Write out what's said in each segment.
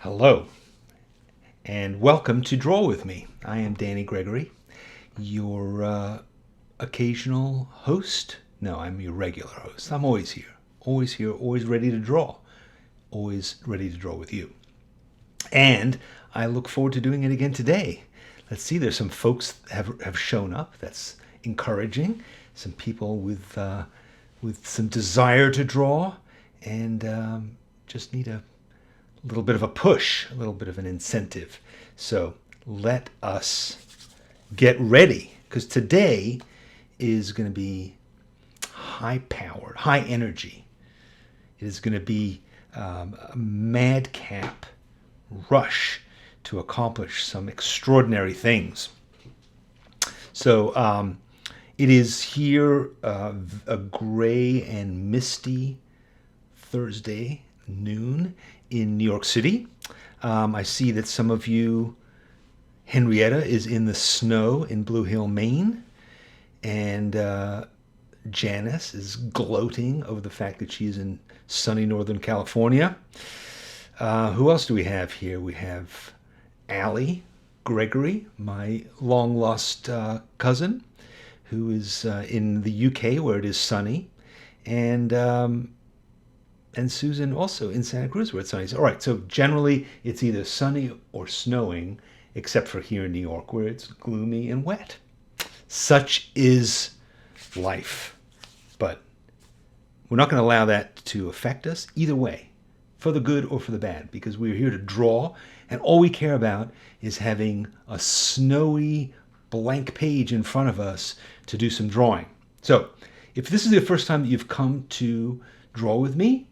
Hello, and welcome to Draw With Me. I am Danny Gregory, your occasional host. No, I'm your regular host. I'm always here, always ready to draw, always ready to draw with you. And I look forward to doing it again today. Let's see, there's some folks that have shown up. That's encouraging. Some people with some desire to draw, and just need a little bit of a push, a little bit of an incentive. So let us get ready, because today is going to be high-powered, high energy. It is going to be a madcap rush to accomplish some extraordinary things. So it is here a gray and misty Thursday noon in New York City. I see that some of you, Henrietta is in the snow in Blue Hill, Maine, and Janice is gloating over the fact that she's in sunny Northern California. Who else do we have here? We have Allie Gregory, my long-lost cousin, who is in the UK where it is sunny, and Susan also in Santa Cruz where it's sunny. All right, so generally it's either sunny or snowing, except for here in New York where it's gloomy and wet. Such is life. But we're not going to allow that to affect us either way, for the good or for the bad, because we're here to draw, and all we care about is having a snowy blank page in front of us to do some drawing. So if this is the first time that you've come to draw with me,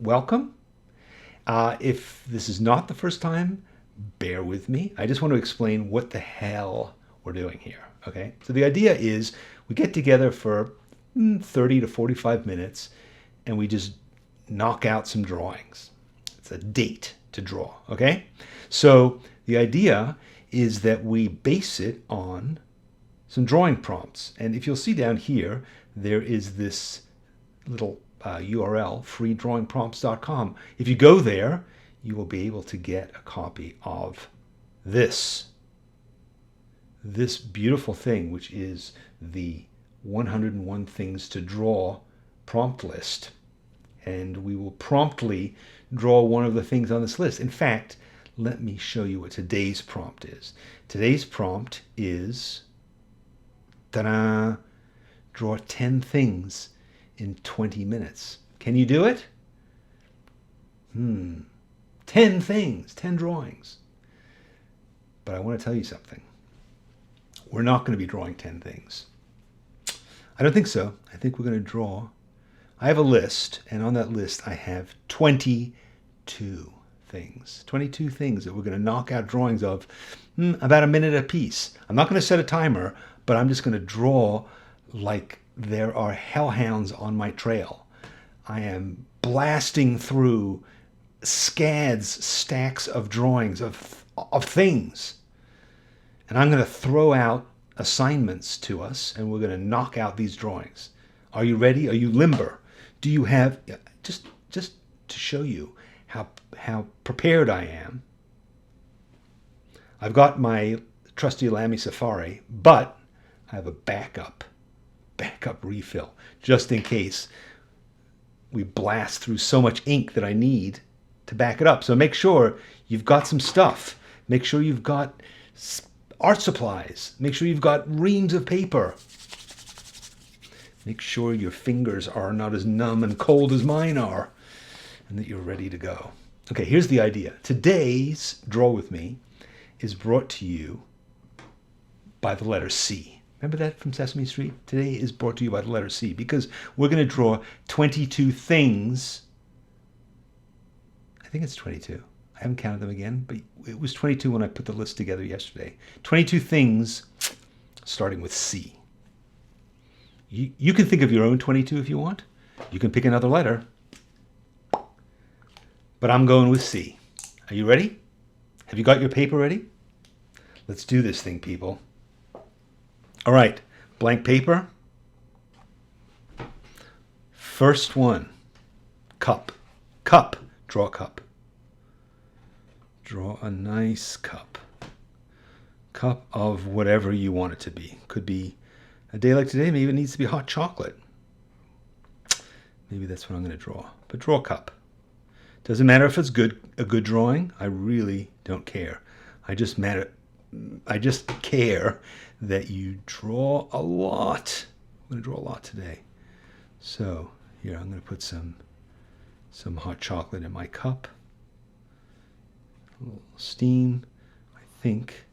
welcome. If this is not the first time, bear with me. I just want to explain what the hell we're doing here, okay? So the idea is we get together for 30 to 45 minutes and we just knock out some drawings. It's a date to draw, okay? So the idea is that we base it on some drawing prompts. And if you'll see down here, there is this little URL, freedrawingprompts.com. If you go there, you will be able to get a copy of this beautiful thing, which is the 101 Things to Draw prompt list. And we will promptly draw one of the things on this list. In fact, let me show you what today's prompt is. Today's prompt is, ta-da, draw 10 things in 20 minutes. Can you do it? 10 things, 10 drawings. But I want to tell you something. We're not going to be drawing 10 things. I don't think so. I think we're going to draw. I have a list, and on that list I have 22 things. 22 things that we're going to knock out drawings of about a minute a piece. I'm not going to set a timer, but I'm just going to draw like there are hellhounds on my trail. I am blasting through stacks of drawings of things. And I'm going to throw out assignments to us, and we're going to knock out these drawings. Are you ready? Are you limber? Do you have, just to show you how prepared I am, I've got my trusty Lamy Safari, but I have a backup refill, just in case we blast through so much ink that I need to back it up. So make sure you've got some stuff. Make sure you've got art supplies. Make sure you've got reams of paper. Make sure your fingers are not as numb and cold as mine are, and that you're ready to go. Okay, here's the idea. Today's Draw With Me is brought to you by the letter C. Remember that from Sesame Street? Today is brought to you by the letter C, because we're going to draw 22 things. I think it's 22. I haven't counted them again, but it was 22 when I put the list together yesterday. 22 things starting with C. You can think of your own 22 if you want. You can pick another letter. But I'm going with C. Are you ready? Have you got your paper ready? Let's do this thing, people. All right, blank paper. First one, cup. Draw a cup. Draw a nice cup. Cup of whatever you want it to be. Could be a day like today, maybe it needs to be hot chocolate. Maybe that's what I'm going to draw. But draw a cup. Doesn't matter if it's a good drawing. I really don't care. I just care that you draw a lot. I'm going to draw a lot today. So here, I'm going to put some hot chocolate in my cup. A little steam, I think.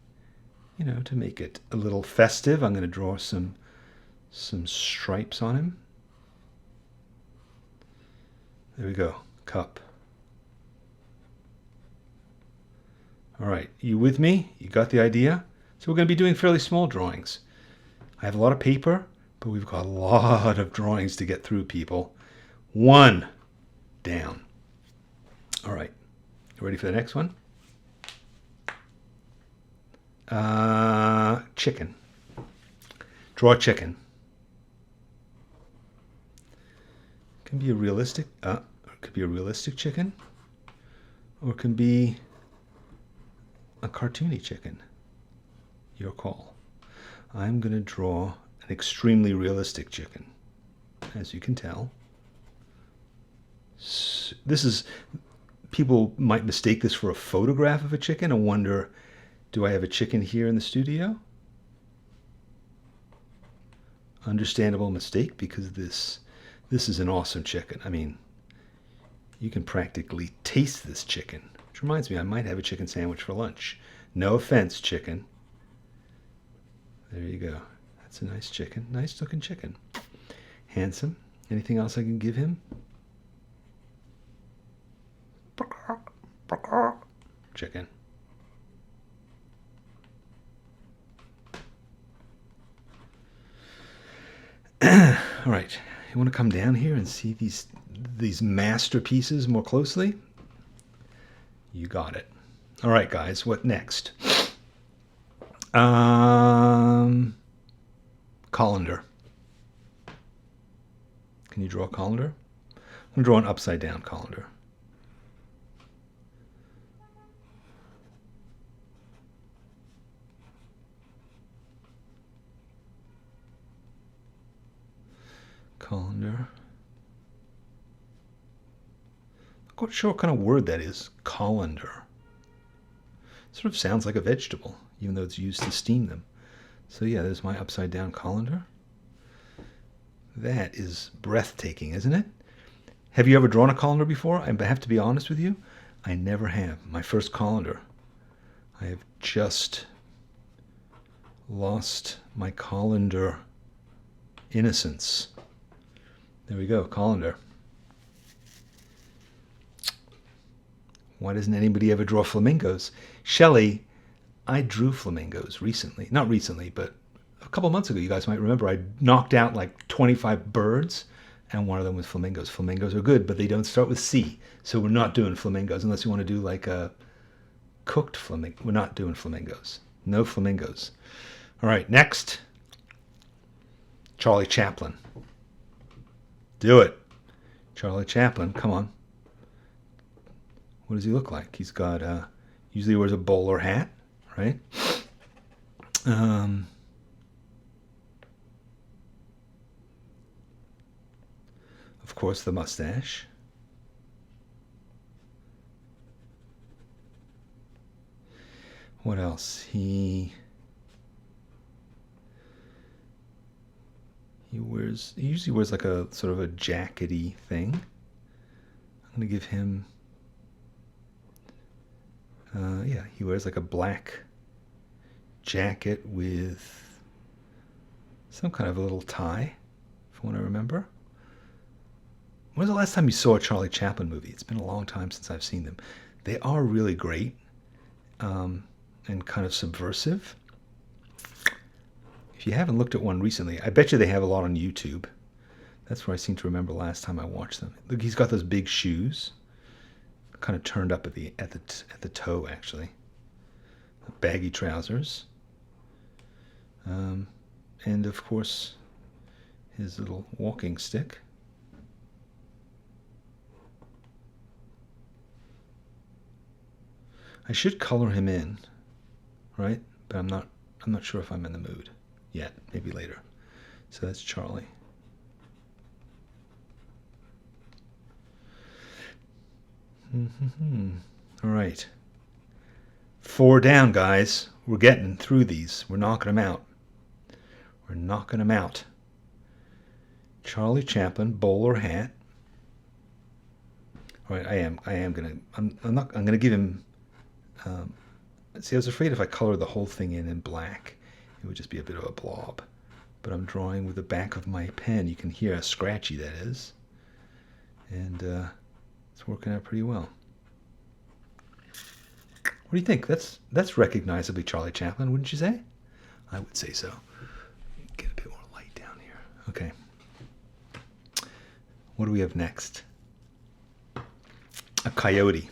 You know, to make it a little festive, I'm going to draw some stripes on him. There we go, cup. All right, you with me? You got the idea? So we're going to be doing fairly small drawings. I have a lot of paper, but we've got a lot of drawings to get through, people. One down. All right, you ready for the next one? Chicken. Draw a chicken. Can be a realistic. It could be a realistic chicken, or it can be a cartoony chicken. Your call. I'm going to draw an extremely realistic chicken, as you can tell. People might mistake this for a photograph of a chicken and wonder, do I have a chicken here in the studio? Understandable mistake, because this is an awesome chicken. I mean, you can practically taste this chicken. Which reminds me, I might have a chicken sandwich for lunch. No offense, chicken. There you go. That's a nice chicken. Nice looking chicken. Handsome. Anything else I can give him? Chicken. All right, you want to come down here and see these masterpieces more closely? You got it. All right, guys, what next? Colander. Can you draw a colander? I'm going to draw an upside down colander. Colander. Not quite sure what kind of word that is. Colander. Sort of sounds like a vegetable, even though it's used to steam them. So yeah, there's my upside down colander. That is breathtaking, isn't it? Have you ever drawn a colander before? I have to be honest with you. I never have. My first colander. I have just lost my colander innocence. There we go, colander. Why doesn't anybody ever draw flamingos? Shelley, I drew flamingos recently. Not recently, but a couple months ago. You guys might remember I knocked out like 25 birds, and one of them was flamingos. Flamingos are good, but they don't start with C. So we're not doing flamingos unless you want to do like a cooked flamingo. We're not doing flamingos. No flamingos. All right, next. Charlie Chaplin. Do it. Charlie Chaplin, come on. What does he look like? He's got, usually wears a bowler hat, right? Of course, the mustache. What else? He usually wears like a sort of a jackety thing. I'm gonna give him, yeah, he wears like a black jacket with some kind of a little tie, if I want to remember. When was the last time you saw a Charlie Chaplin movie? It's been a long time since I've seen them. They are really great, and kind of subversive. If you haven't looked at one recently, I bet you they have a lot on YouTube. That's where I seem to remember last time I watched them. Look, he's got those big shoes, kind of turned up at the toe, actually. Baggy trousers, and of course his little walking stick. I should color him in, right? But I'm not sure if I'm in the mood yet. Maybe later. So that's Charlie. All right. 4 down, guys. We're getting through these. We're knocking them out. We're knocking them out. Charlie Chaplin, bowler hat. All right, I'm gonna give him. See, I was afraid if I color the whole thing in black, it would just be a bit of a blob. But I'm drawing with the back of my pen. You can hear how scratchy that is, and it's working out pretty well. What do you think? That's recognizably Charlie Chaplin, wouldn't you say? I would say so. Get a bit more light down here. Okay. What do we have next? A coyote.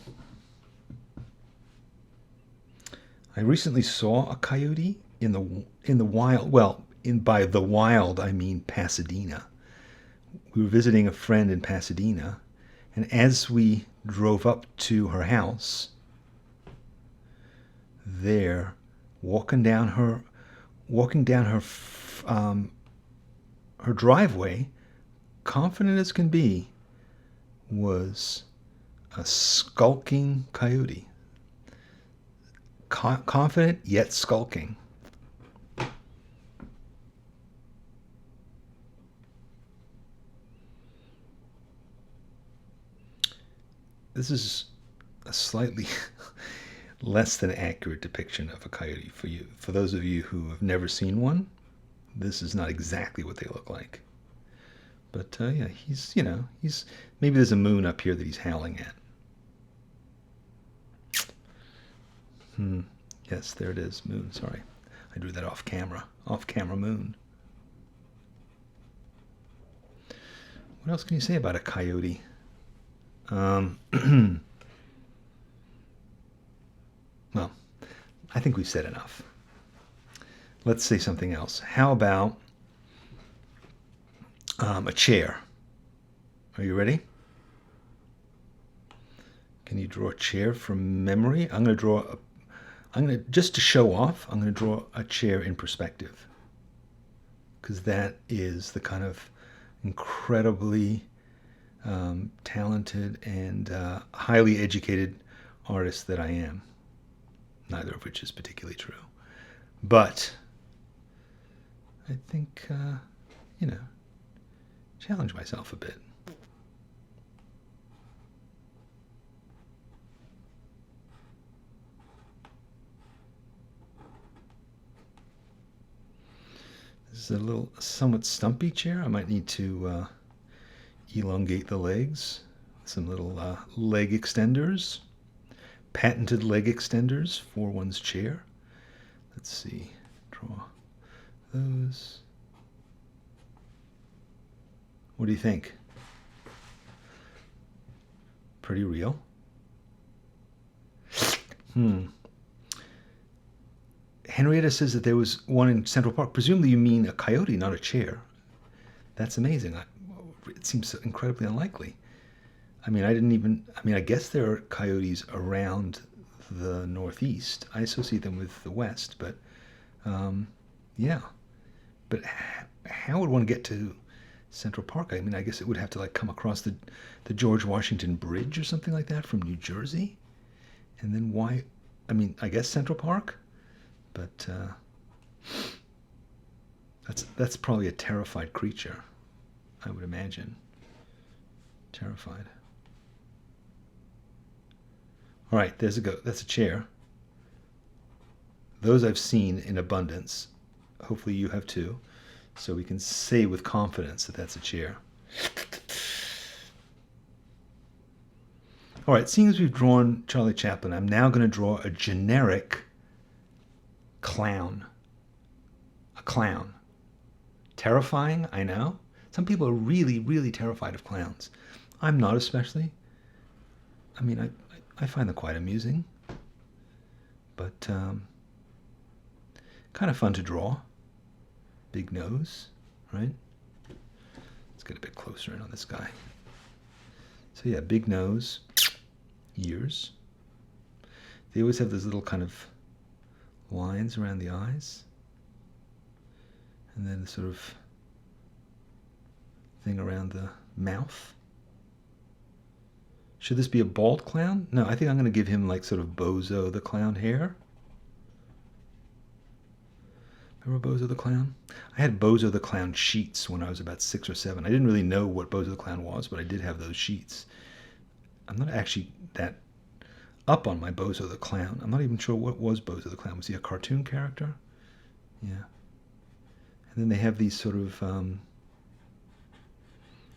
I recently saw a coyote in the wild. Well, by the wild I mean Pasadena. We were visiting a friend in Pasadena, and as we drove up to her house, there, walking down her her driveway, confident as can be, was a skulking coyote. Confident yet skulking. This is a slightly less than accurate depiction of a coyote for you. For those of you who have never seen one, this is not exactly what they look like. But yeah, he's maybe there's a moon up here that he's howling at. Yes, there it is, moon. Sorry, I drew that off camera. Off camera moon. What else can you say about a coyote? Well, I think we've said enough. Let's say something else. How about a chair? Are you ready? Can you draw a chair from memory? Just to show off, I'm going to draw a chair in perspective, because that is the kind of incredibly talented and highly educated artist that I am. Neither of which is particularly true. But I think, challenge myself a bit. This is a little somewhat stumpy chair. I might need to elongate the legs. Some little leg extenders. Patented leg extenders for one's chair. Let's see. Draw those. What do you think? Pretty real? Henrietta says that there was one in Central Park. Presumably you mean a coyote, not a chair. That's amazing. It seems incredibly unlikely. I guess there are coyotes around the Northeast. I associate them with the West, but yeah. But how would one get to Central Park? I guess it would have to come across the George Washington Bridge or something like that from New Jersey. And then why? I guess Central Park, but that's probably a terrified creature, I would imagine. Terrified. All right, that's a chair. Those I've seen in abundance. Hopefully you have too. So we can say with confidence that that's a chair. All right, seeing as we've drawn Charlie Chaplin, I'm now going to draw a generic clown. A clown. Terrifying, I know. Some people are really, really terrified of clowns. I'm not especially. I find them quite amusing. But kind of fun to draw. Big nose, right? Let's get a bit closer in on this guy. So yeah, big nose, ears. They always have those little kind of lines around the eyes. And then the sort of thing around the mouth. Should this be a bald clown? No, I think I'm going to give him like sort of Bozo the Clown hair. Remember Bozo the Clown? I had Bozo the Clown sheets when I was about 6 or 7. I didn't really know what Bozo the Clown was, but I did have those sheets. I'm not actually that up on my Bozo the Clown. I'm not even sure what was Bozo the Clown. Was he a cartoon character? Yeah. And then they have these sort of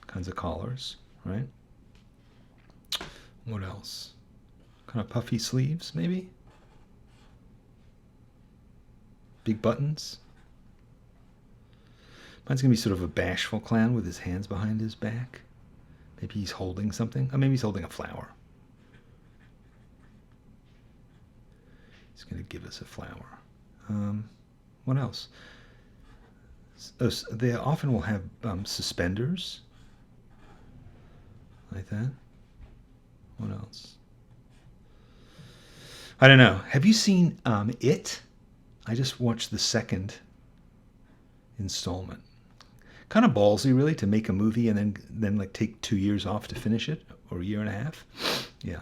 kinds of collars, right? What else? Kind of puffy sleeves, maybe? Big buttons. Mine's going to be sort of a bashful clown with his hands behind his back. Maybe he's holding something. Oh, maybe he's holding a flower. He's going to give us a flower. What else? They often will have suspenders. Like that. What else? I don't know. Have you seen It? I just watched the second installment. Kind of ballsy, really, to make a movie and then like take 2 years off to finish it, or a year and a half. Yeah.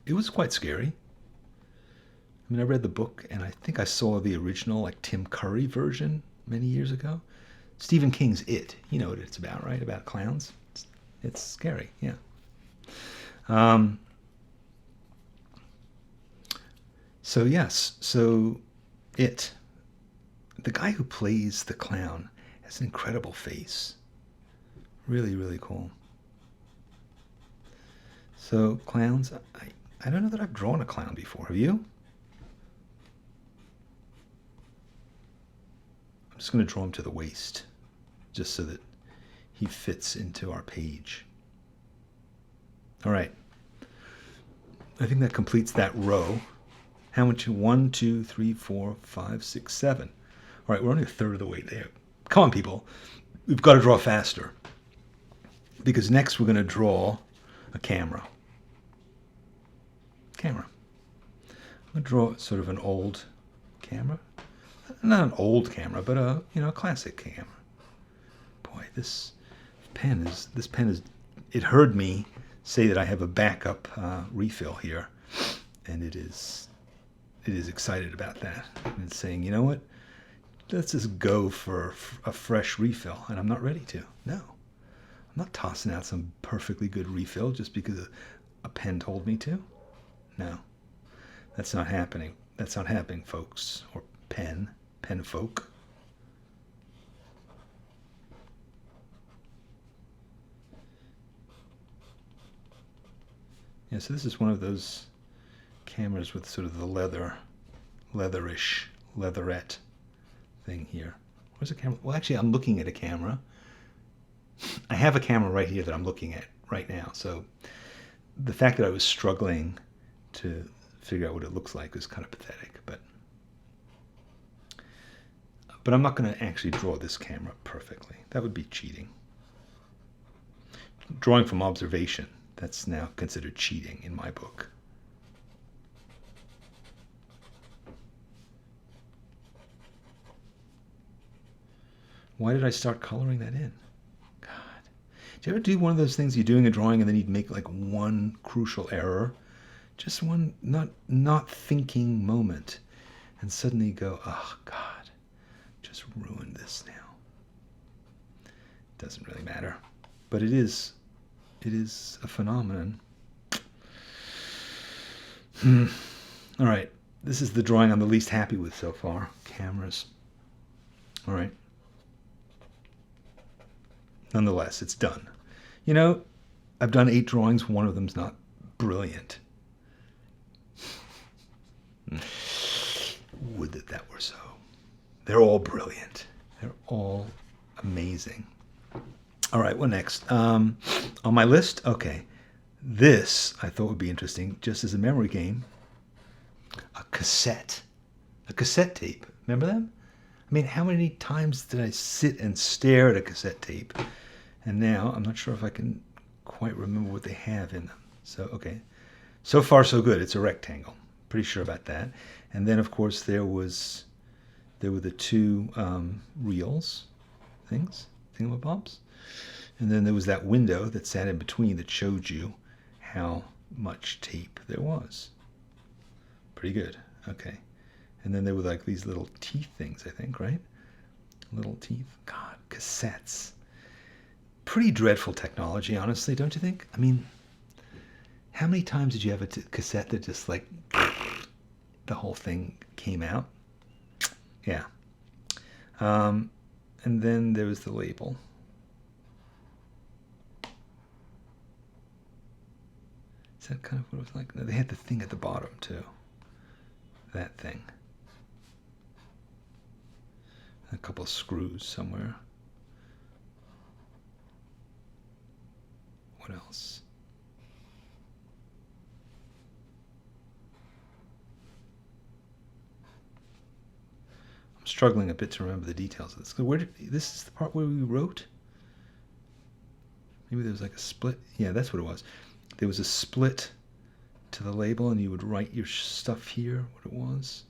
It was quite scary. I mean, I read the book, and I think I saw the original, like Tim Curry version many years ago. Stephen King's It. You know what it's about, right? About clowns. It's scary, yeah. So yes, so It. The guy who plays the clown has an incredible face. Really, really cool. So clowns, I don't know that I've drawn a clown before. Have you? I'm just going to draw him to the waist, just so that he fits into our page. All right. I think that completes that row. How much? 1, 2, 3, 4, 5, 6, 7. All right, we're only a third of the way there. Come on, people. We've got to draw faster. Because next we're going to draw a camera. Camera. I'm going to draw sort of an old camera. Not an old camera, but a classic camera. Boy, this pen is. It heard me say that I have a backup refill here, and it is excited about that. And it's saying, you know what? Let's just go for a fresh refill, and I'm not ready to. No, I'm not tossing out some perfectly good refill just because a pen told me to. No, that's not happening. That's not happening, folks, or pen folk. Yeah, so this is one of those cameras with sort of the leatherish, leatherette thing here. Where's the camera? Well, actually, I'm looking at a camera. I have a camera right here that I'm looking at right now. So the fact that I was struggling to figure out what it looks like is kind of pathetic. But I'm not going to actually draw this camera perfectly. That would be cheating. Drawing from observation, that's now considered cheating in my book. Why did I start coloring that in? God. Do you ever do one of those things you're doing a drawing and then you'd make like one crucial error? Just one not thinking moment. And suddenly you go, oh God, just ruined this now. Doesn't really matter. But it is a phenomenon. All right. This is the drawing I'm the least happy with so far. Cameras. All right. Nonetheless, it's done. You know, I've done 8 drawings. One of them's not brilliant. Would that were so. They're all brilliant. They're all amazing. All right, what next? On my list, okay. This I thought would be interesting, just as a memory game. A cassette tape. Remember them? I mean, how many times did I sit and stare at a cassette tape? And now I'm not sure if I can quite remember what they have in them. So, okay. So far, so good. It's a rectangle. Pretty sure about that. And then, of course, there were the two reels thingamabobs. And then there was that window that sat in between that showed you how much tape there was. Pretty good. Okay. And then there were like these little teeth things, I think, right? Little teeth. God, cassettes. Pretty dreadful technology, honestly, don't you think? I mean, how many times did you have a cassette that just like the whole thing came out? Yeah. And then there was the label. Is that kind of what it was like? No, they had the thing at the bottom too. That thing. A couple of screws somewhere. What else? I'm struggling a bit to remember the details of this. This is the part where we wrote? Maybe there was like a split. Yeah, that's what it was. There was a split to the label, and you would write your stuff here, what it was.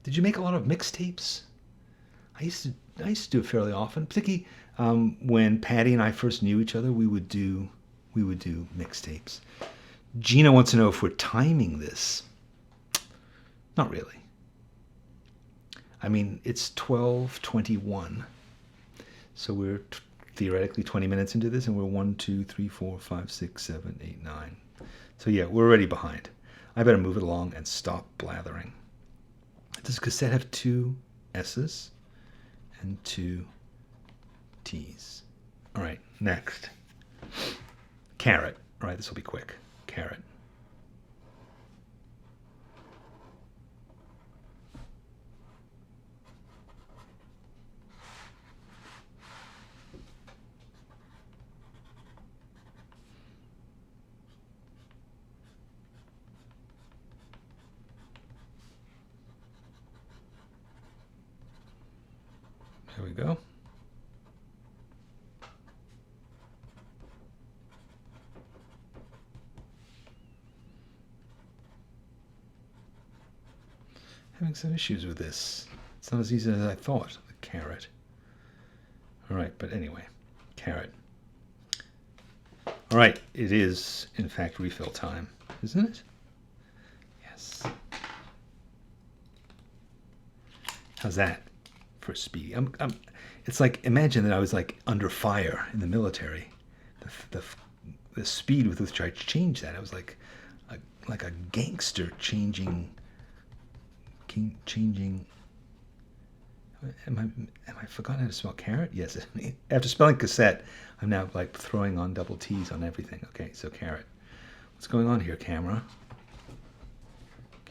Did you make a lot of mixtapes? I used to do it fairly often, particularly when Patty and I first knew each other. We would do mixtapes. Gina wants to know if we're timing this. Not really. I mean, it's 12:21, so we're theoretically 20 minutes into this, and we're 1, 2, 3, 4, 5, 6, 7, 8, 9. So yeah, we're already behind. I better move it along and stop blathering. Does cassette have 2 S's and 2 T's? All right, next. Carrot. All right, this will be quick. Carrot. There we go. Having some issues with this. It's not as easy as I thought. The carrot. All right, but anyway, carrot. All right, it is in fact refill time, isn't it? Yes. How's that for speedy? It's like, imagine that I was like under fire in the military. The speed with which I changed that, I was like a gangster changing. Am I forgotten how to spell carrot? Yes. After spelling cassette, I'm now like throwing on double T's on everything. Okay, so carrot. What's going on here, camera?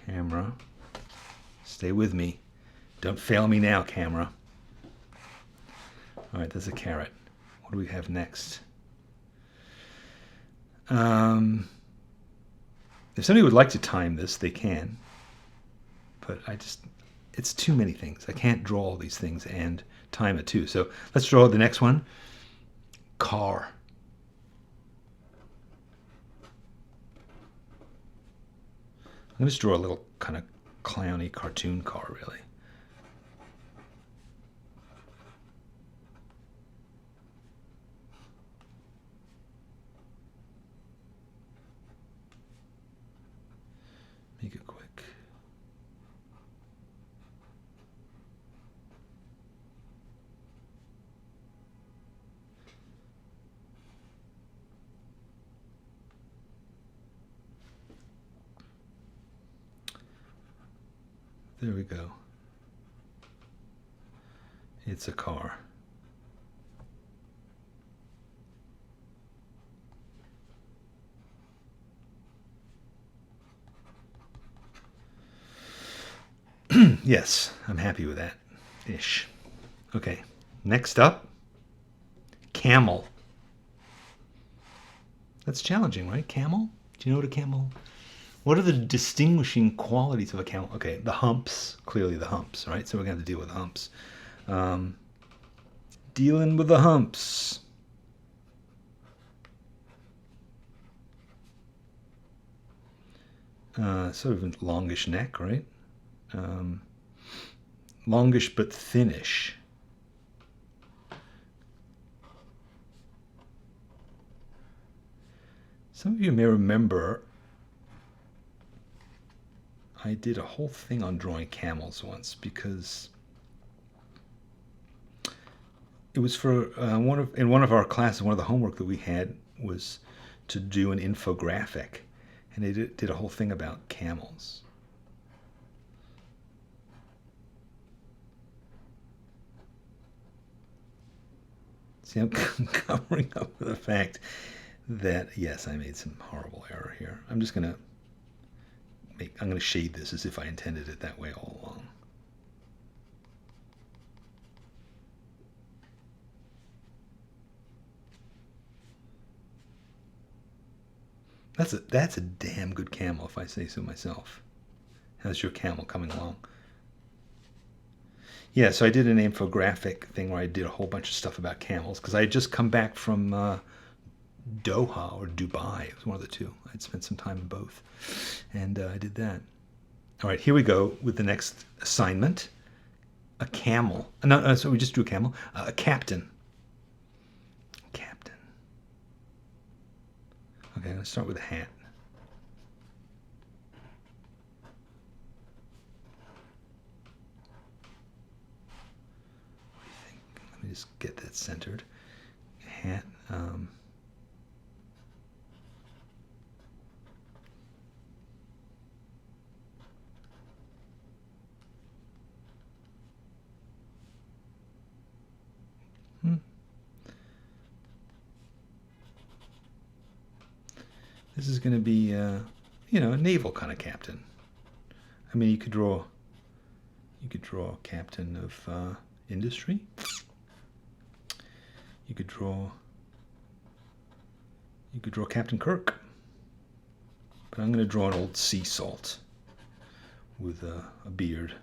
Camera. Stay with me. Don't fail me now, camera. All right, there's a carrot. What do we have next? If somebody would like to time this, they can. But it's too many things. I can't draw all these things and time it too. So let's draw the next one. Car. I'm going to just draw a little kind of clowny cartoon car, really. Make it quick. There we go. It's a car. Yes, I'm happy with that. Ish. Okay, next up, camel. That's challenging, right? Camel? Do you know what a camel? What are the distinguishing qualities of a camel? Okay, the humps. Clearly the humps, right? So we're going to have to deal with the humps. Dealing with the humps. Sort of a longish neck, right? Longish but thinnish. Some of you may remember I did a whole thing on drawing camels once because it was for in one of our classes. One of the homework that we had was to do an infographic, and they did a whole thing about camels. See, I'm covering up with the fact that, yes, I made some horrible error here. I'm just going to shade this as if I intended it that way all along. That's a damn good camel, if I say so myself. How's your camel coming along? Yeah, so I did an infographic thing where I did a whole bunch of stuff about camels because I had just come back from Doha or Dubai. It was one of the two. I'd spent some time in both, and I did that. All right, here we go with the next assignment. A camel. No, so we just drew a camel. A captain. Captain. Okay, I'm going to start with a hat. What do you think? Let me just get that centered. Hat. This is going to be, a naval kind of captain. I mean, you could draw a captain of industry. You could draw Captain Kirk. But I'm going to draw an old sea salt with a beard.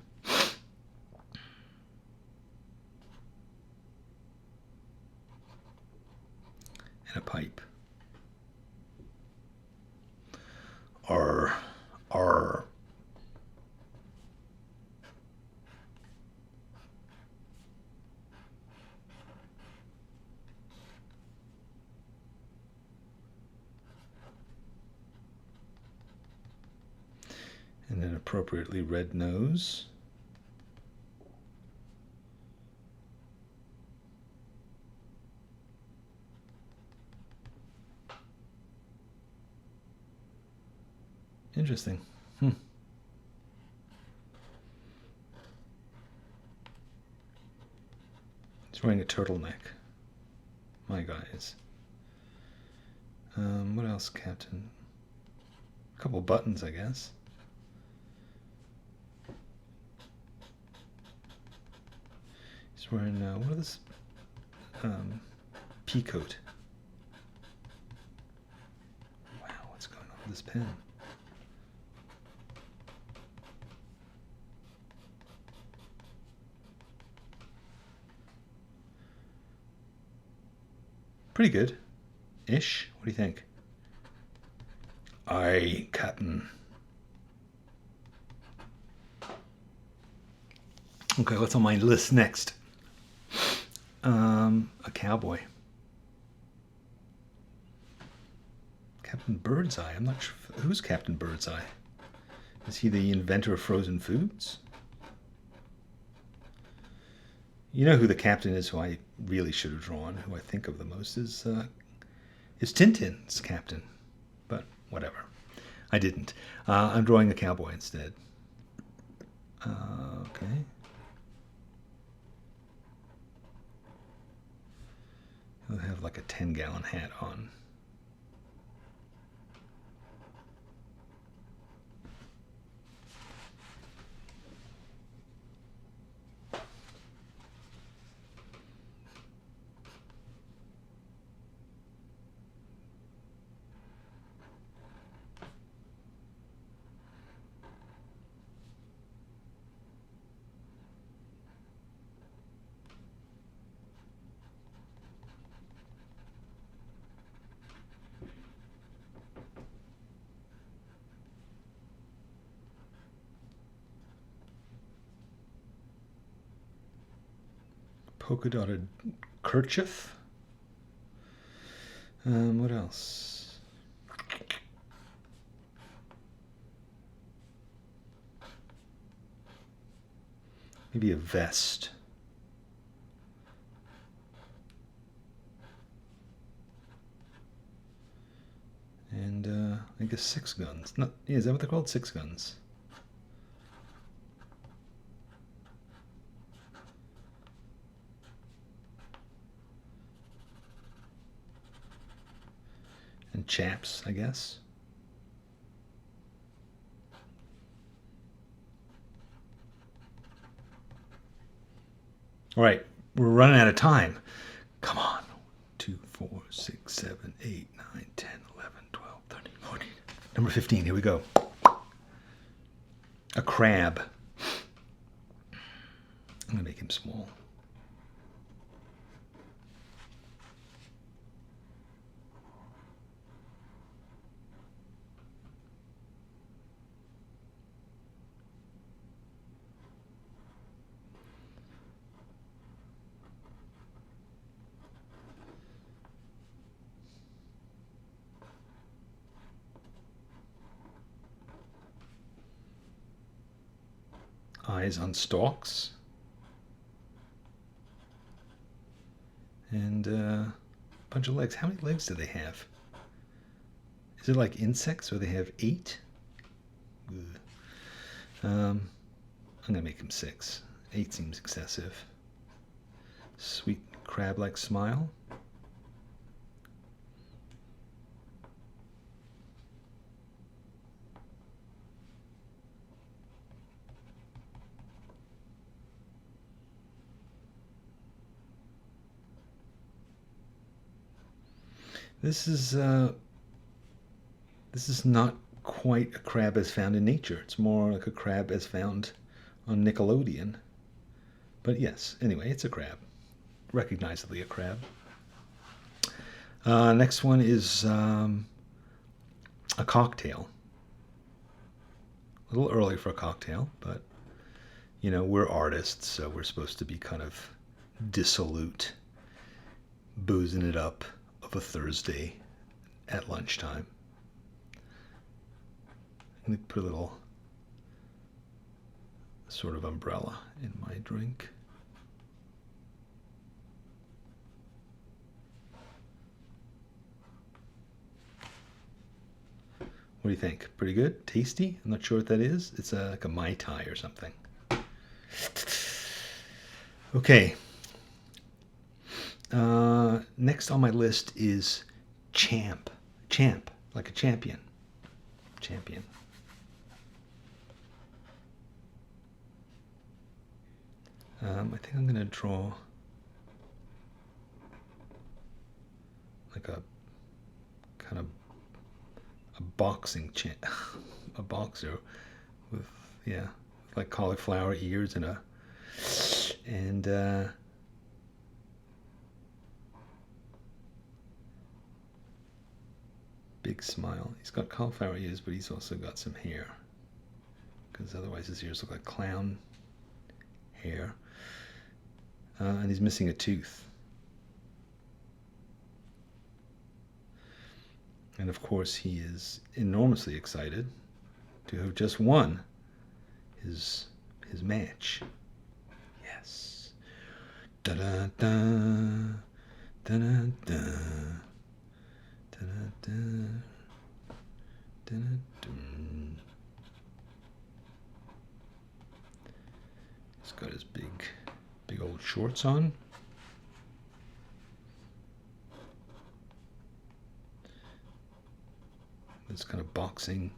And a pipe. Arr. And an appropriately red nose. Interesting. He's wearing a turtleneck. My guys. What else, Captain? A couple buttons, I guess. He's wearing, what is this? Pea coat. Wow, what's going on with this pen? Pretty good. Ish. What do you think? Aye, Captain. Okay, what's on my list next? A cowboy. Captain Birdseye. I'm not sure. Who's Captain Birdseye? Is he the inventor of frozen foods? You know who the captain is who I really should have drawn, who I think of the most, is Tintin's captain. But whatever. I didn't. I'm drawing a cowboy instead. Okay. He'll have like a 10-gallon hat on. polka dotted kerchief. What else? Maybe a vest. And I guess 6 guns. No, yeah, is that what they're called? 6 guns. And chaps, I guess. All right, we're running out of time. Come on. 2, 4, 6, 7, 8, 9, 10, 11, 12, 13, 14. Number 15, here we go. A crab. I'm going to make him small. Eyes on stalks. And a bunch of legs. How many legs do they have? Is it like insects where they have 8? I'm going to make him 6. 8 seems excessive. Sweet crab-like smile. This is not quite a crab as found in nature. It's more like a crab as found on Nickelodeon. But yes, anyway, it's a crab. Recognizably a crab. Next one is a cocktail. A little early for a cocktail, but you know, we're artists, so we're supposed to be kind of dissolute, boozing it up of a Thursday at lunchtime. I'm going to put a little sort of umbrella in my drink. What do you think? Pretty good? Tasty? I'm not sure what that is. It's like a Mai Tai or something. Okay. Next on my list is champ. Champ, like a champion. Champion. I think I'm going to draw like a kind of a boxing champ, a boxer with, yeah, like cauliflower ears and big smile. He's got cauliflower ears, but he's also got some hair, because otherwise his ears look like clown hair. And he's missing a tooth. And of course he is enormously excited to have just won his match. Yes. Da-da-da, da-da-da, da-da-da, da-da-da. He's got his big old shorts on. This kind of boxing.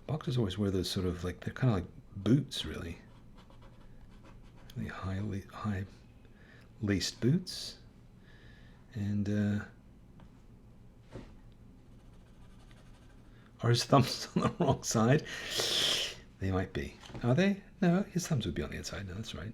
Boxers always wear those sort of like, they're kind of like boots, really. Really high laced boots. And are his thumbs on the wrong side? They might be. Are they? No, his thumbs would be on the inside. No, that's right.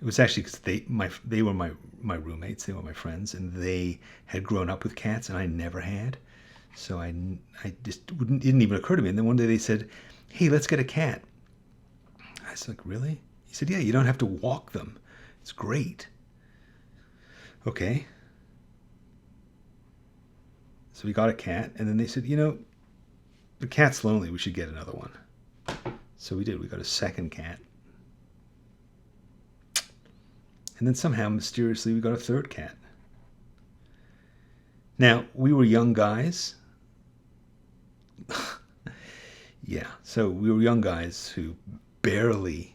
It was actually because they were my roommates, they were my friends, and they had grown up with cats, and I never had. So I just didn't even occur to me. And then one day they said, "Hey, let's get a cat." I was like, "Really?" He said, "Yeah, you don't have to walk them. It's great." Okay. So we got a cat, and then they said, the cat's lonely. We should get another one. So we did. We got a second cat. And then somehow, mysteriously, we got a third cat. Now, we were young guys. Yeah, so we were young guys who barely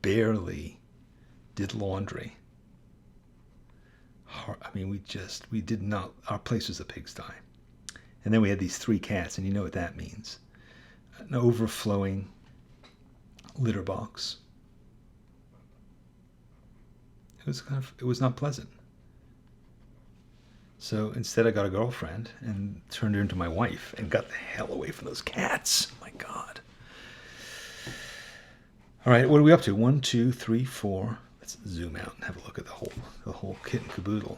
did laundry. I mean, we did not, our place was a pigsty. And then we had these 3 cats, and you know what that means. An overflowing litter box. It was not pleasant. So instead I got a girlfriend and turned her into my wife and got the hell away from those cats. Oh my God. All right, what are we up to? 1, 2, 3, 4. Let's zoom out and have a look at the whole kit and caboodle.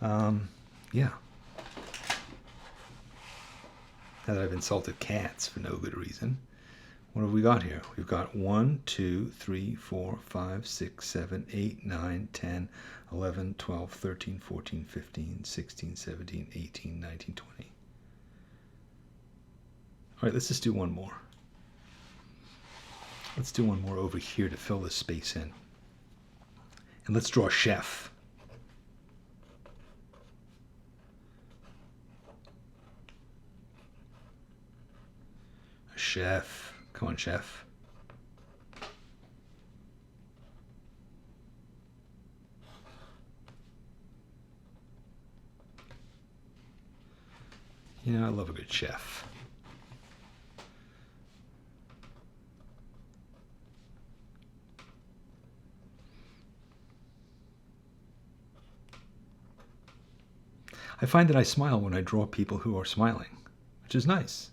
Yeah. Now that I've insulted cats for no good reason, what have we got here? We've got 1, 2, 3, 4, 5, 6, 7, 8, 9, 10, 11, 12, 13, 14, 15, 16, 17, 18, 19, 20. All right, let's just do one more. Let's do one more over here to fill this space in. And let's draw a chef. A chef. Come on, chef. I love a good chef. I find that I smile when I draw people who are smiling, which is nice.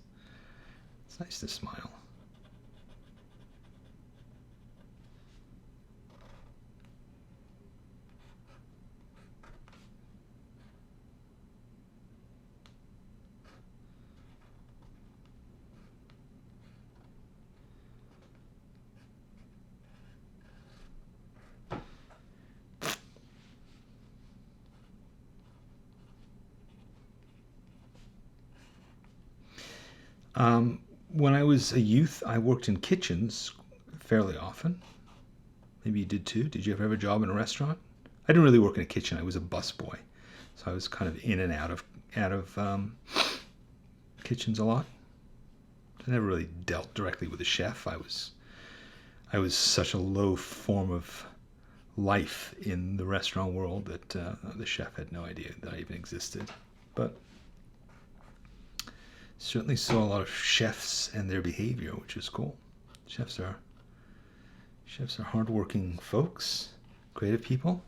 It's nice to smile. When I was a youth, I worked in kitchens fairly often. Maybe you did too. Did you ever have a job in a restaurant? I didn't really work in a kitchen. I was a busboy, so I was kind of in and out of kitchens a lot. I never really dealt directly with a chef. I was such a low form of life in the restaurant world that the chef had no idea that I even existed. But certainly saw a lot of chefs and their behavior, which is cool. Chefs are hardworking folks, creative people,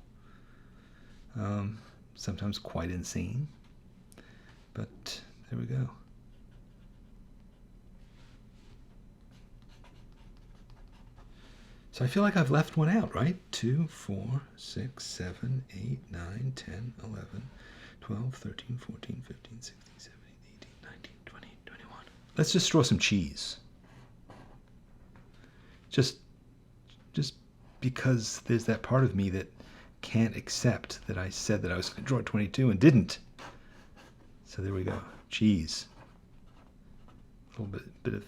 sometimes quite insane, but there we go. So I feel like I've left one out, right? 2, 4, 6, 7, 8, 9, 10, 11, 12, 13, 14, 15, 16, 17, 18, 19, 20, 21. Let's just draw some cheese. Just because there's that part of me that can't accept that I said that I was going to draw 22 and didn't. So there we go. Cheese. A little bit of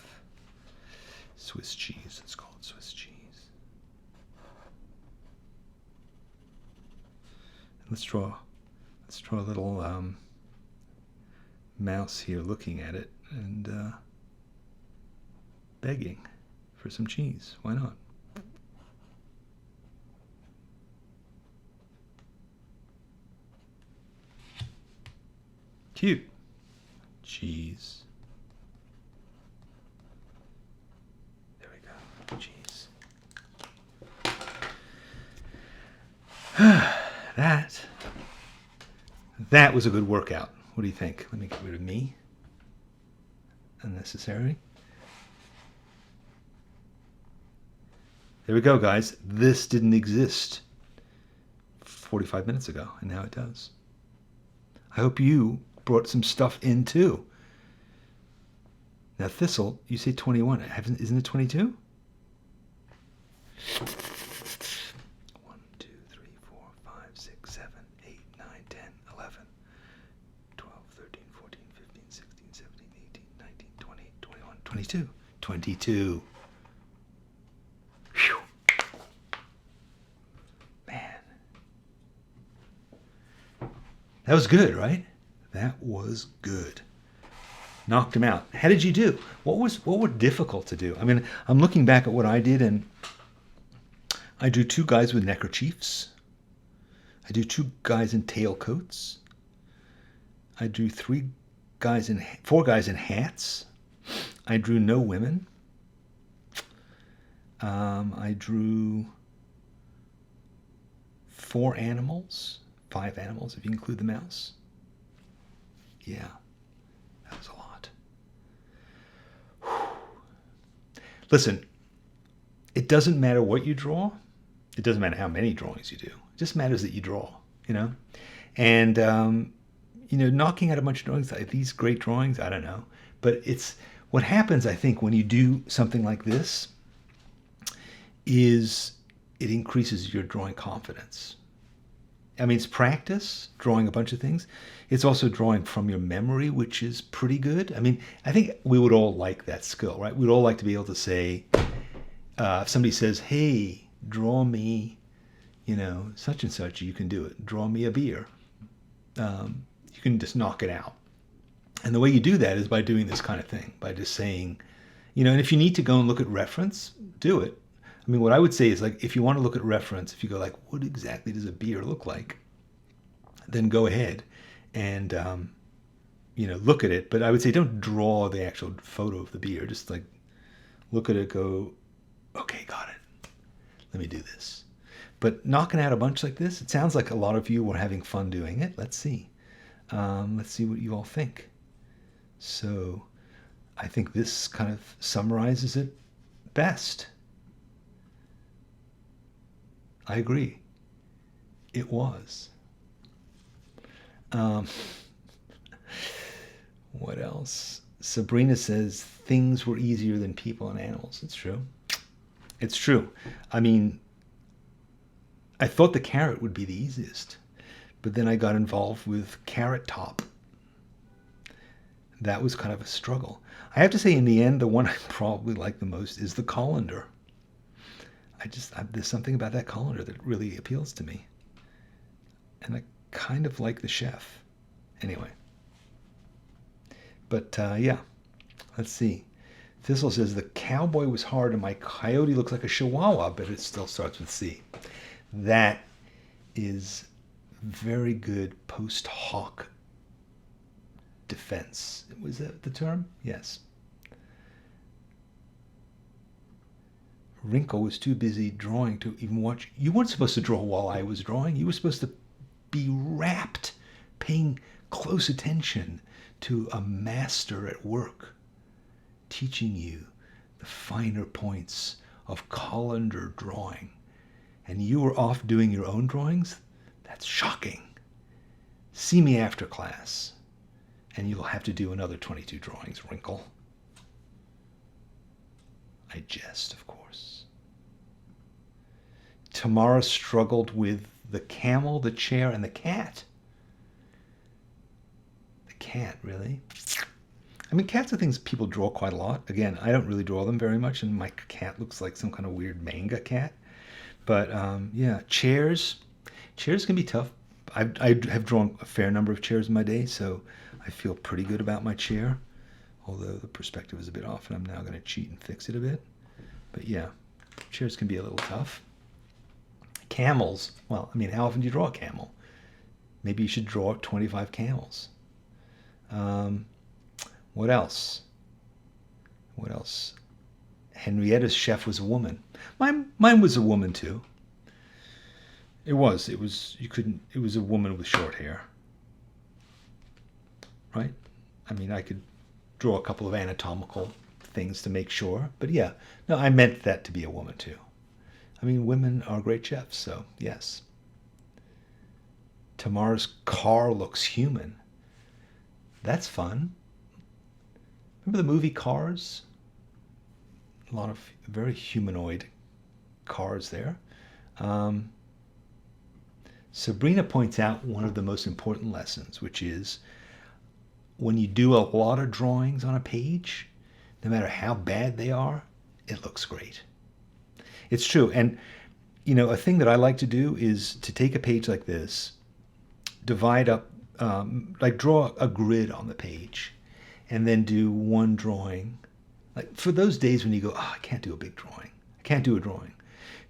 Swiss cheese. Let's call it Swiss cheese. And let's draw a little mouse here looking at it and begging for some cheese. Why not? Cute. Cheese. There we go. Cheese. That was a good workout. What do you think? Let me get rid of me. Unnecessary. There we go, guys. This didn't exist 45 minutes ago, and now it does. I hope you brought some stuff in too. Now, Thistle, you say 21. Isn't it 22? 1, 2, 3, 4, 5, 6, 7, 8, 9, 10, 11, 12, 13, 14, 15, 16, 17, 18, 19, 20, 21, 22. 22. Whew. Man. That was good, right? That was good. Knocked him out. How did you do? What were difficult to do? I mean, I'm looking back at what I did, and I drew 2 guys with neckerchiefs. I drew 2 guys in tailcoats. I drew 4 guys in hats. I drew no women. I drew 4 animals, 5 animals if you include the mouse. Yeah, that was a lot. Listen, it doesn't matter what you draw. It doesn't matter how many drawings you do. It just matters that you draw, And, knocking out a bunch of drawings, like these great drawings, I don't know. But it's what happens, I think, when you do something like this is it increases your drawing confidence. I mean, it's practice, drawing a bunch of things. It's also drawing from your memory, which is pretty good. I mean, I think we would all like that skill, right? We'd all like to be able to say, if somebody says, hey, draw me, such and such, you can do it. Draw me a beer. You can just knock it out. And the way you do that is by doing this kind of thing, by just saying, and if you need to go and look at reference, do it. I mean, what I would say is, like, if you want to look at reference, if you go like, what exactly does a beer look like? Then go ahead and, look at it. But I would say don't draw the actual photo of the beer. Just like look at it, go, okay, got it. Let me do this. But knocking out a bunch like this, it sounds like a lot of you were having fun doing it. Let's see. Let's see what you all think. So I think this kind of summarizes it best. I agree. It was. What else? Sabrina says things were easier than people and animals. It's true. It's true. I mean, I thought the carrot would be the easiest, but then I got involved with Carrot Top. That was kind of a struggle. I have to say, in the end, the one I probably like the most is the Colander. There's something about that colander that really appeals to me. And I kind of like the chef. Anyway. But, yeah. Let's see. Thistle says, the cowboy was hard and my coyote looks like a chihuahua, but it still starts with C. That is very good post hoc defense. Was that the term? Yes. Wrinkle was too busy drawing to even watch. You weren't supposed to draw while I was drawing. You were supposed to be rapt, paying close attention to a master at work, teaching you the finer points of colander drawing. And you were off doing your own drawings? That's shocking. See me after class, and you'll have to do another 22 drawings, Wrinkle. I jest, of course. Tamara struggled with the camel, the chair, and the cat. The cat, really? I mean, cats are things people draw quite a lot. Again, I don't really draw them very much, and my cat looks like some kind of weird manga cat. But, yeah, chairs. Chairs can be tough. I have drawn a fair number of chairs in my day, so I feel pretty good about my chair. Although the perspective is a bit off, and I'm now going to cheat and fix it a bit. But, yeah, chairs can be a little tough. Camels. Well, I mean, how often do you draw a camel? Maybe you should draw 25 camels. What else? What else? Henrietta's chef was a woman. Mine was a woman too. It was a woman with short hair. Right? I mean, I could draw a couple of anatomical things to make sure, but yeah. No, I meant that to be a woman too. I mean, women are great chefs, so yes. Tamar's car looks human. That's fun. Remember the movie Cars? A lot of very humanoid cars there. Um, Sabrina points out one of the most important lessons, which is when you do a lot of drawings on a page, no matter how bad they are, it looks great. It's true. And, a thing that I like to do is to take a page like this, divide up, like draw a grid on the page, and then do one drawing. Like for those days when you go, oh, I can't do a big drawing. I can't do a drawing.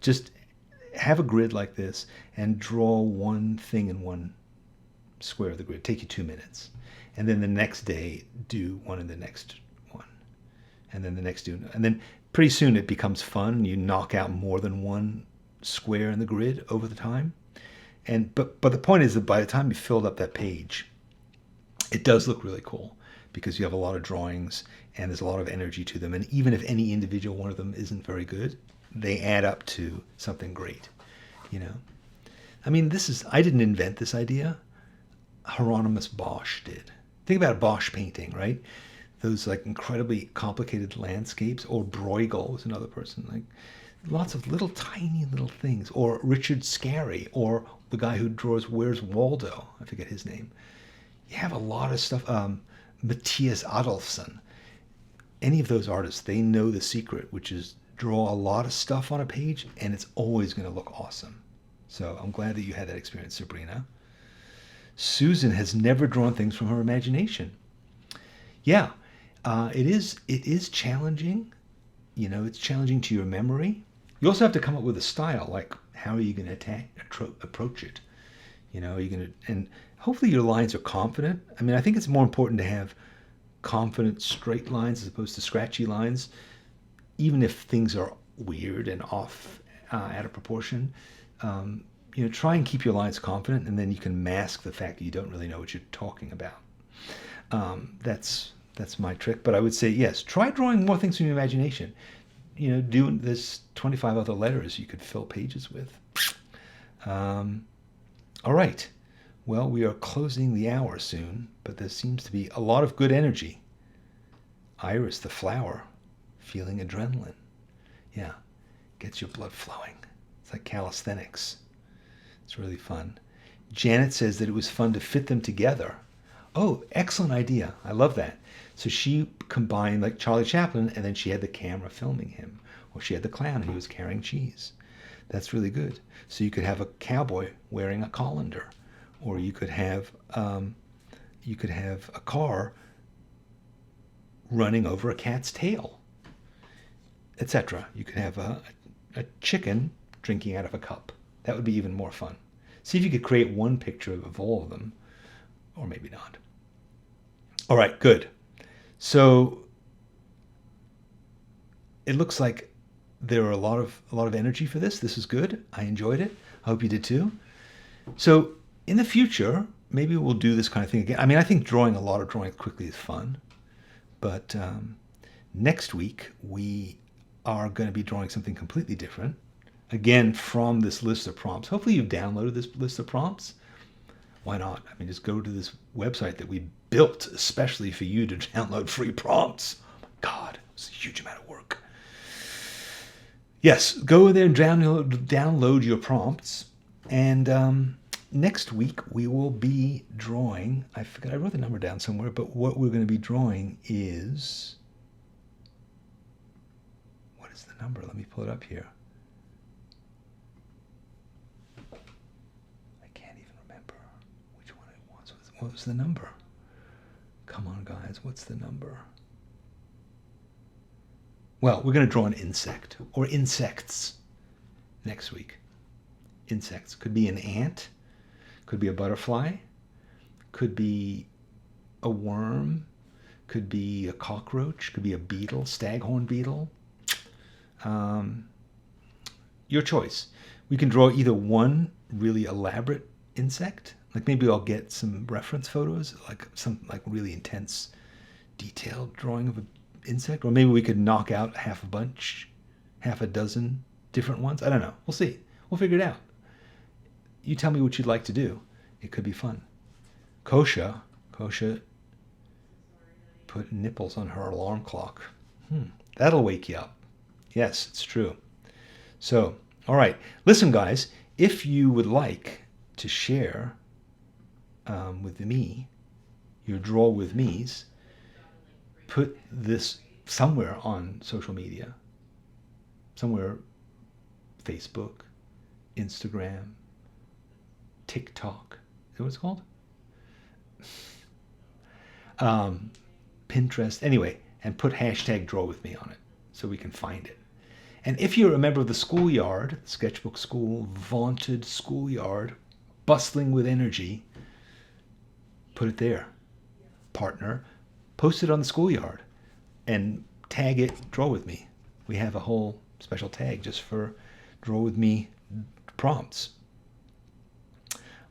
Just have a grid like this and draw one thing in one square of the grid. Take you 2 minutes. And then the next day, do one in the next one. And then the next do. And then pretty soon it becomes fun. You knock out more than one square in the grid over the time. But the point is that by the time you filled up that page, it does look really cool because you have a lot of drawings and there's a lot of energy to them. And even if any individual one of them isn't very good, they add up to something great, I mean, I didn't invent this idea. Hieronymus Bosch did. Think about a Bosch painting, right? Those like incredibly complicated landscapes, or Bruegel was another person, like lots of tiny little things, or Richard Scarry, or the guy who draws Where's Waldo? I forget his name. You have a lot of stuff. Matthias Adolfsson. Any of those artists, they know the secret, which is draw a lot of stuff on a page, and it's always going to look awesome. So I'm glad that you had that experience, Sabrina. Susan has never drawn things from her imagination. Yeah, it is challenging. It's challenging to your memory. You also have to come up with a style, like how are you going to approach it? Are you going to, and hopefully your lines are confident. I mean, I think it's more important to have confident straight lines as opposed to scratchy lines, even if things are weird and off out of proportion. Try and keep your lines confident, and then you can mask the fact that you don't really know what you're talking about. That's my trick. But I would say, yes, try drawing more things from your imagination. There's 25 other letters you could fill pages with. All right. Well, we are closing the hour soon, but there seems to be a lot of good energy. Iris the flower, feeling adrenaline. Yeah, gets your blood flowing. It's like calisthenics. It's really fun. Janet says that it was fun to fit them together. Oh, excellent idea. I love that. So she combined like Charlie Chaplin, and then she had the camera filming him, or she had the clown and he was carrying cheese. That's really good. So you could have a cowboy wearing a colander, or you could have a car running over a cat's tail, etc. You could have a chicken drinking out of a cup. That would be even more fun. See if you could create one picture of all of them, or maybe not. All right, good. So it looks like there are a lot of energy for this. This is good. I enjoyed it. I hope you did too. So in the future, maybe we'll do this kind of thing again. I mean, I think drawing a lot of drawings quickly is fun. But next week, we are going to be drawing something completely different. Again, from this list of prompts. Hopefully you've downloaded this list of prompts. Why not? I mean, just go to this website that we built especially for you to download free prompts. Oh my God, it's a huge amount of work. Yes, go there and download your prompts. And next week we will be drawing, I forgot, I wrote the number down somewhere, but what we're going to be drawing is, what is the number? Let me pull it up here. I can't even remember which one it was. What was the number? Come on, guys, what's the number? Well, we're going to draw an insect, or insects, next week. Insects. Could be an ant, could be a butterfly, could be a worm, could be a cockroach, could be a beetle, staghorn beetle. Your choice. We can draw either one really elaborate insect, like maybe I'll get some reference photos, like some really intense, detailed drawing of an insect, or maybe we could knock out half a dozen different ones. I don't know. We'll see. We'll figure it out. You tell me what you'd like to do. It could be fun. Kosha put nipples on her alarm clock. That'll wake you up. Yes, it's true. So, all right. Listen, guys, if you would like to share with me your Draw With Me's, put this somewhere on social media. Somewhere, Facebook, Instagram, TikTok. Is that what it's called? Pinterest. Anyway, and put hashtag Draw With Me on it so we can find it. And if you're a member of the schoolyard, Sketchbook School, vaunted schoolyard, bustling with energy, put it there. Partner, post it on the schoolyard and tag it Draw With Me. We have a whole special tag just for Draw With Me prompts.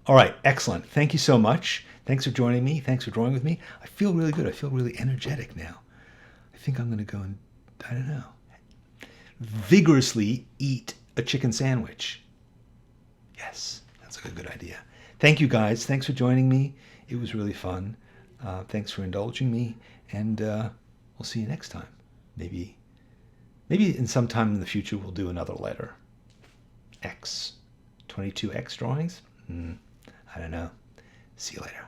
All right, excellent. Thank you so much. Thanks for joining me. Thanks for drawing with me. I feel really good. I feel really energetic now. I think I'm going to go and, I don't know, vigorously eat a chicken sandwich. Yes, that's a good idea. Thank you, guys. Thanks for joining me. It was really fun. Thanks for indulging me, and we'll see you next time. Maybe in some time in the future we'll do another letter. X. 22X drawings? I don't know. See you later.